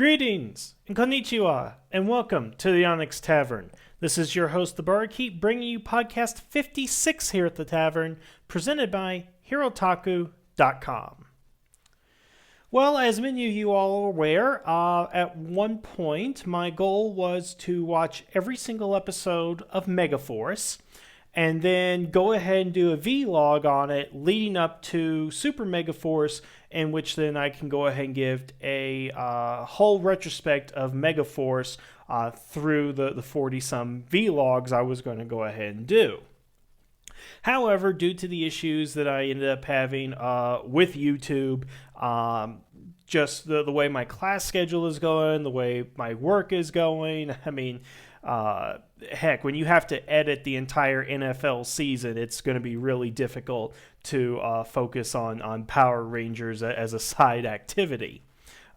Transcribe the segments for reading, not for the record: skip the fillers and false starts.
Greetings, and konnichiwa, and welcome to the Onyx Tavern. This is your host, the Barkeep, bringing you podcast 56 here at the Tavern, presented by Hirotaku.com. Well, as many of you all are aware, at one point, my goal was to watch every single episode of Megaforce, and then go ahead and do a vlog on it leading up to Super Megaforce, in which then I can go ahead and give a whole retrospect of Megaforce through the 40-some vlogs I was going to go ahead and do. However, due to the issues that I ended up having with YouTube, just the way my class schedule is going, the way my work is going, heck, when you have to edit the entire NFL season, it's going to be really difficult to focus on Power Rangers as a side activity.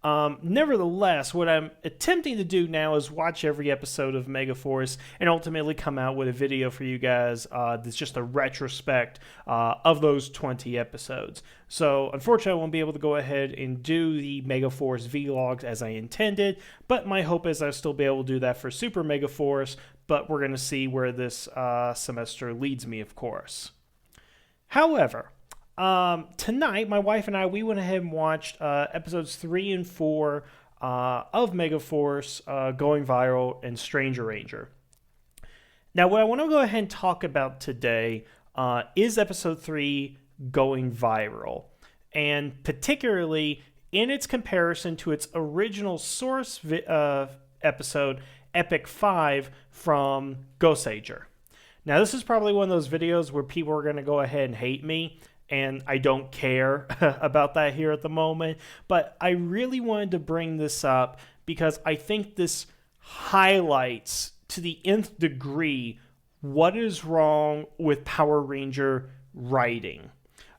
Nevertheless, what I'm attempting to do now is watch every episode of Megaforce and ultimately come out with a video for you guys that's just a retrospect of those 20 episodes. So, unfortunately, I won't be able to go ahead and do the Megaforce vlogs as I intended, but my hope is I'll still be able to do that for Super Megaforce, but we're going to see where this semester leads me, of course. However, tonight, my wife and I, we went ahead and watched episodes 3 and 4 of Megaforce, Going Viral, and Stranger Ranger. Now, what I want to go ahead and talk about today is episode 3, Going Viral, and particularly in its comparison to its original source episode, Epic 5 from Goseiger. Now, this is probably one of those videos where people are going to go ahead and hate me, and I don't care about that here at the moment, but I really wanted to bring this up because I think this highlights to the nth degree what is wrong with Power Ranger writing,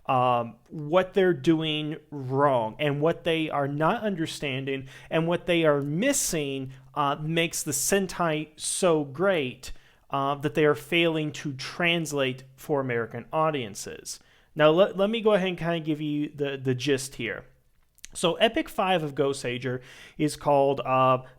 what they're doing wrong, and what they are not understanding, and what they are missing makes the Sentai so great that they are failing to translate for American audiences. Now, let me go ahead and kind of give you the gist here. So, Epic 5 of Goseiger is called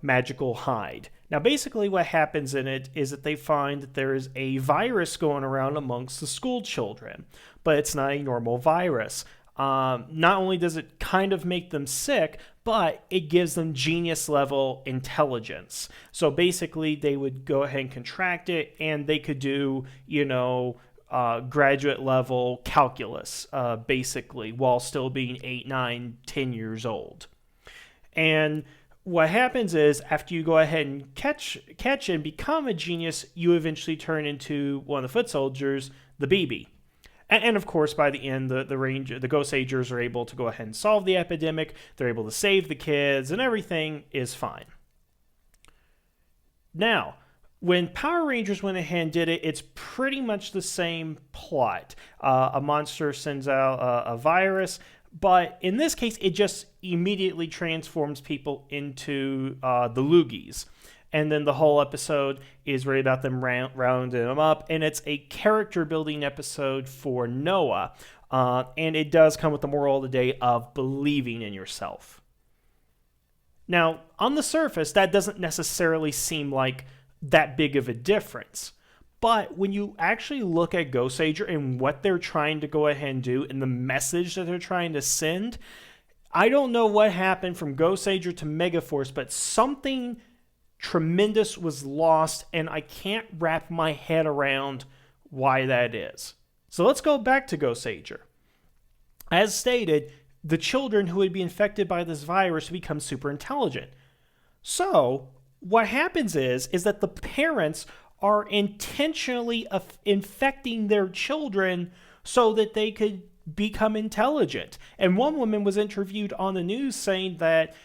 Magical Hide. Now, basically what happens in it is that they find that there is a virus going around amongst the school children, but it's not a normal virus. Not only does it kind of make them sick, but it gives them genius-level intelligence. So, basically, they would go ahead and contract it, and they could do, graduate level calculus, basically, while still being 8, 9, 10 years old. And what happens is, after you go ahead and catch and become a genius, you eventually turn into one of the foot soldiers, the BB. And of course, by the end, the Goseigers are able to go ahead and solve the epidemic, they're able to save the kids, and everything is fine. Now, when Power Rangers went ahead and did it, it's pretty much the same plot. A monster sends out a virus, but in this case, it just immediately transforms people into the Loogies. And then the whole episode is really about them rounding them up, and it's a character-building episode for Noah. And it does come with the moral of the day of believing in yourself. Now, on the surface, that doesn't necessarily seem like that big of a difference. But when you actually look at Goseiger and what they're trying to go ahead and do and the message that they're trying to send, I don't know what happened from Goseiger to Megaforce, but something tremendous was lost, and I can't wrap my head around why that is. So let's go back to Goseiger. As stated, the children who would be infected by this virus become super intelligent. So what happens is that the parents are intentionally infecting their children so that they could become intelligent. And one woman was interviewed on the news saying that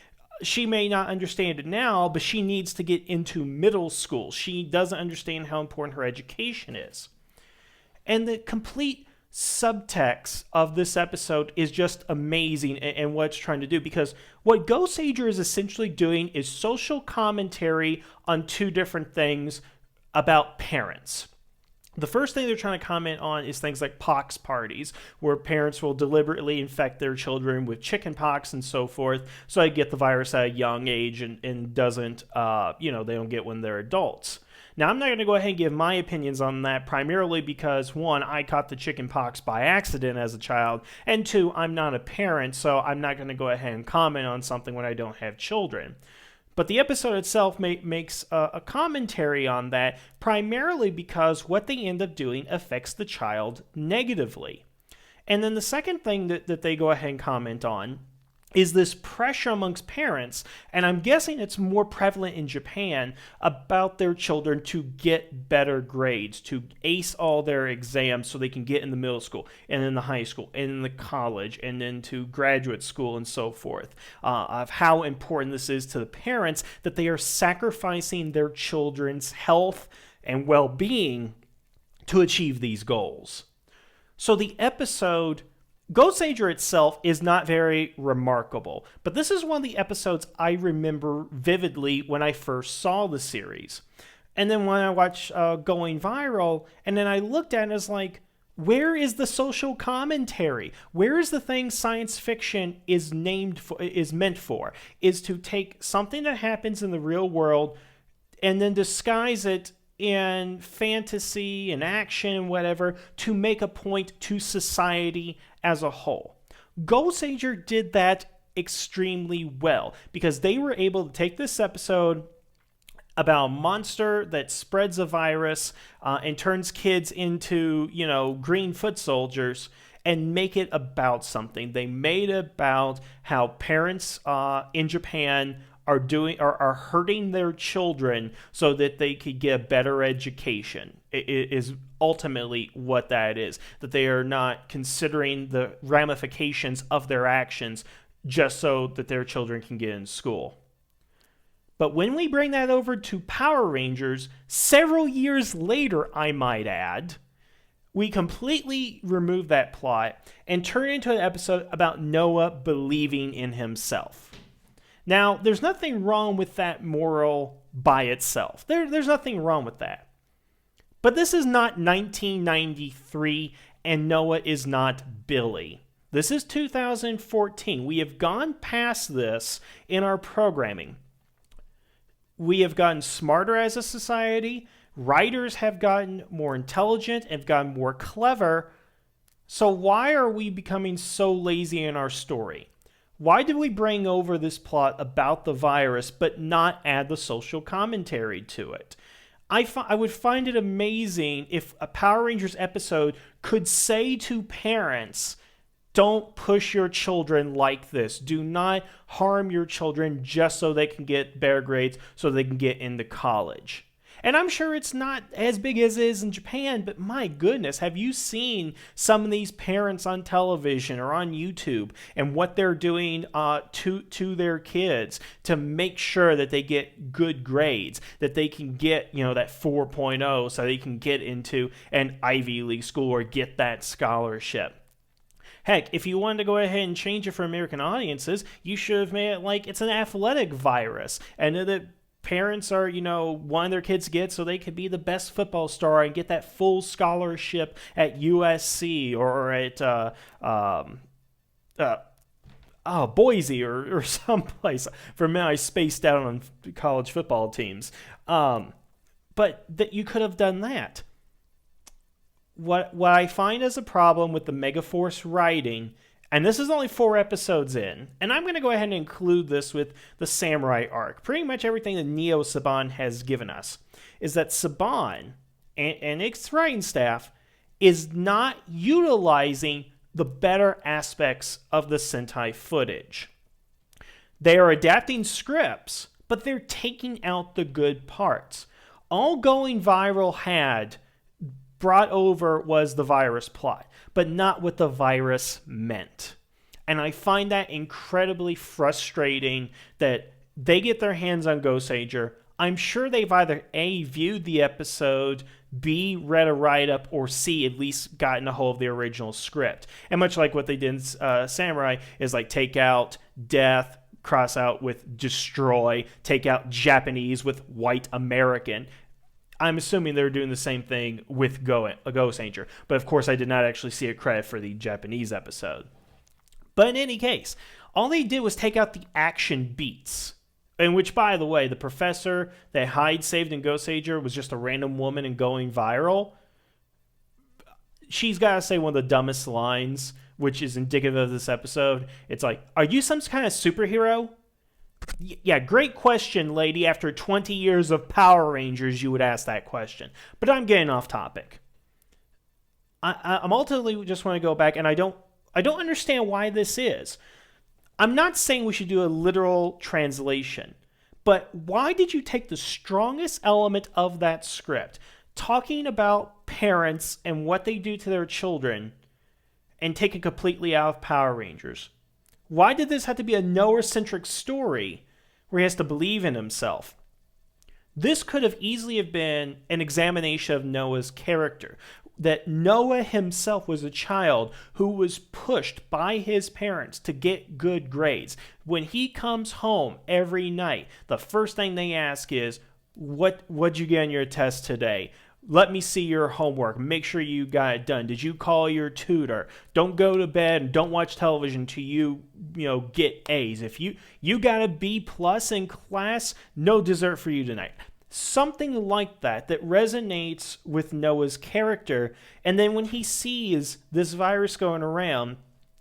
she may not understand it now, but she needs to get into middle school. She doesn't understand how important her education is. And the complete subtext of this episode is just amazing and what it's trying to do, because what Goseiger is essentially doing is social commentary on two different things about parents. The first thing they're trying to comment on is things like pox parties, where parents will deliberately infect their children with chicken pox and so forth, so they get the virus at a young age and doesn't, they don't get when they're adults. Now, I'm not going to go ahead and give my opinions on that, primarily because, one, I caught the chicken pox by accident as a child, and two, I'm not a parent, so I'm not going to go ahead and comment on something when I don't have children. But the episode itself makes a commentary on that, primarily because what they end up doing affects the child negatively. And then the second thing that they go ahead and comment on is this pressure amongst parents, and I'm guessing it's more prevalent in Japan, about their children to get better grades, to ace all their exams so they can get in the middle school, and in the high school, and in the college, and into graduate school, and so forth, of how important this is to the parents, that they are sacrificing their children's health and well-being to achieve these goals. So the episode Ghost Sager itself is not very remarkable, but this is one of the episodes I remember vividly when I first saw the series. And then when I watched Going Viral, and then I looked at it and was like, where is the social commentary? Where is the thing science fiction is meant for? Is to take something that happens in the real world and then disguise it in fantasy and action and whatever to make a point to society as a whole. Ghost Sager did that extremely well because they were able to take this episode about a monster that spreads a virus and turns kids into, green foot soldiers and make it about something. They made it about how parents in Japan are hurting their children so that they could get a better education. It is ultimately what that is. That they are not considering the ramifications of their actions just so that their children can get in school. But when we bring that over to Power Rangers, several years later, I might add, we completely remove that plot and turn it into an episode about Noah believing in himself. Now, there's nothing wrong with that moral by itself. There's nothing wrong with that. But this is not 1993, and Noah is not Billy. This is 2014. We have gone past this in our programming. We have gotten smarter as a society. Writers have gotten more intelligent and have gotten more clever. So why are we becoming so lazy in our story? Why did we bring over this plot about the virus but not add the social commentary to it? I would find it amazing if a Power Rangers episode could say to parents, don't push your children like this. Do not harm your children just so they can get better grades, so they can get into college. And I'm sure it's not as big as it is in Japan, but my goodness, have you seen some of these parents on television or on YouTube and what they're doing to their kids to make sure that they get good grades, that they can get, that 4.0 so they can get into an Ivy League school or get that scholarship. Heck, if you wanted to go ahead and change it for American audiences, you should have made it like it's an athletic virus and that parents are, wanting their kids to get so they could be the best football star and get that full scholarship at USC or at Boise or someplace. For a minute, I spaced out on college football teams. But that you could have done that. What I find as a problem with the Megaforce writing, and this is only 4 episodes in, and I'm going to go ahead and include this with the Samurai arc. Pretty much everything that Neo Saban has given us is that Saban and its writing staff is not utilizing the better aspects of the Sentai footage. They are adapting scripts, but they're taking out the good parts. All Going Viral had brought over was the virus plot, but not what the virus meant. And I find that incredibly frustrating that they get their hands on Ghost Sager. I'm sure they've either A, viewed the episode, B, read a write-up, or C, at least gotten a hold of the original script. And much like what they did in Samurai is like take out death, cross out with destroy, take out Japanese with white American. I'm assuming they were doing the same thing with Ghost Ranger. But of course, I did not actually see a credit for the Japanese episode. But in any case, all they did was take out the action beats. In which, by the way, the professor that Hyde saved in Ghost Ranger was just a random woman and going viral. She's got to say one of the dumbest lines, which is indicative of this episode. It's like, are you some kind of superhero? Yeah, great question, lady. After 20 years of Power Rangers, you would ask that question. But I'm getting off topic. I'm ultimately just want to go back, and I don't understand why this is. I'm not saying we should do a literal translation, but why did you take the strongest element of that script, talking about parents and what they do to their children, and take it completely out of Power Rangers? Why did this have to be a Noah-centric story where he has to believe in himself? This could have easily have been an examination of Noah's character, that Noah himself was a child who was pushed by his parents to get good grades. When he comes home every night, the first thing they ask is, what'd you get on your test today? Let me see your homework. Make sure you got it done. Did you call your tutor? Don't go to bed and don't watch television until you get A's. If you got a B plus in class, no dessert for you tonight. Something like that resonates with Noah's character. And then when he sees this virus going around,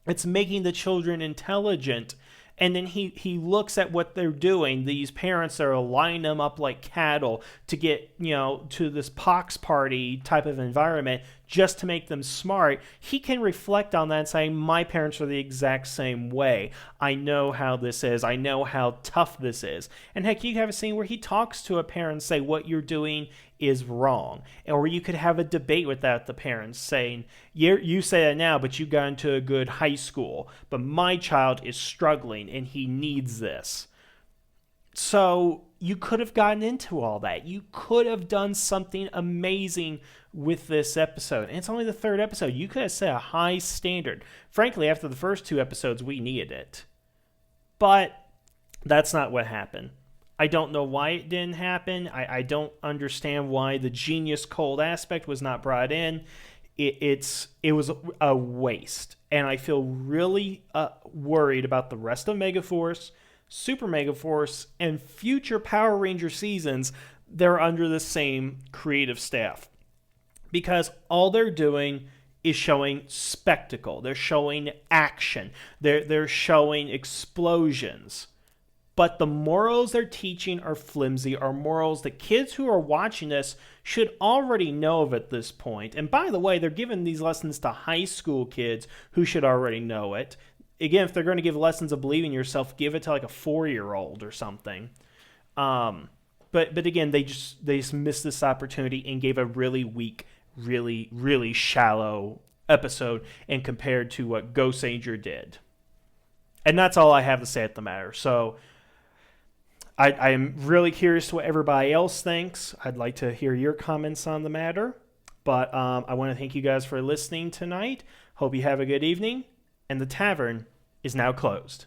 it's making the children intelligent. And then he looks at what they're doing. These parents are lining them up like cattle to get, to this pox party type of environment just to make them smart. He can reflect on that and say, my parents are the exact same way. I know how this is. I know how tough this is. And heck, you have a scene where he talks to a parent and say, what you're doing is wrong. Or you could have a debate with that, the parents saying, you say that now, but you got into a good high school. But my child is struggling and he needs this. So you could have gotten into all that. You could have done something amazing with this episode. And it's only the third episode. You could have set a high standard. Frankly, after the first two episodes, we needed it. But that's not what happened. I don't know why it didn't happen. I don't understand why the Genius Cold aspect was not brought in. It was a waste. And I feel really worried about the rest of Megaforce, Super Megaforce, and future Power Ranger seasons that are under the same creative staff. Because all they're doing is showing spectacle. They're showing action. They're showing explosions. But the morals they're teaching are flimsy, are morals that kids who are watching this should already know of at this point. And by the way, they're giving these lessons to high school kids who should already know it. Again, if they're going to give lessons of believing in yourself, give it to like a 4-year-old or something. But again, they just missed this opportunity and gave a really weak, really, really shallow episode and compared to what Ghost Ranger did. And that's all I have to say at the matter. So I am really curious to what everybody else thinks. I'd like to hear your comments on the matter. But I want to thank you guys for listening tonight. Hope you have a good evening. And the tavern is now closed.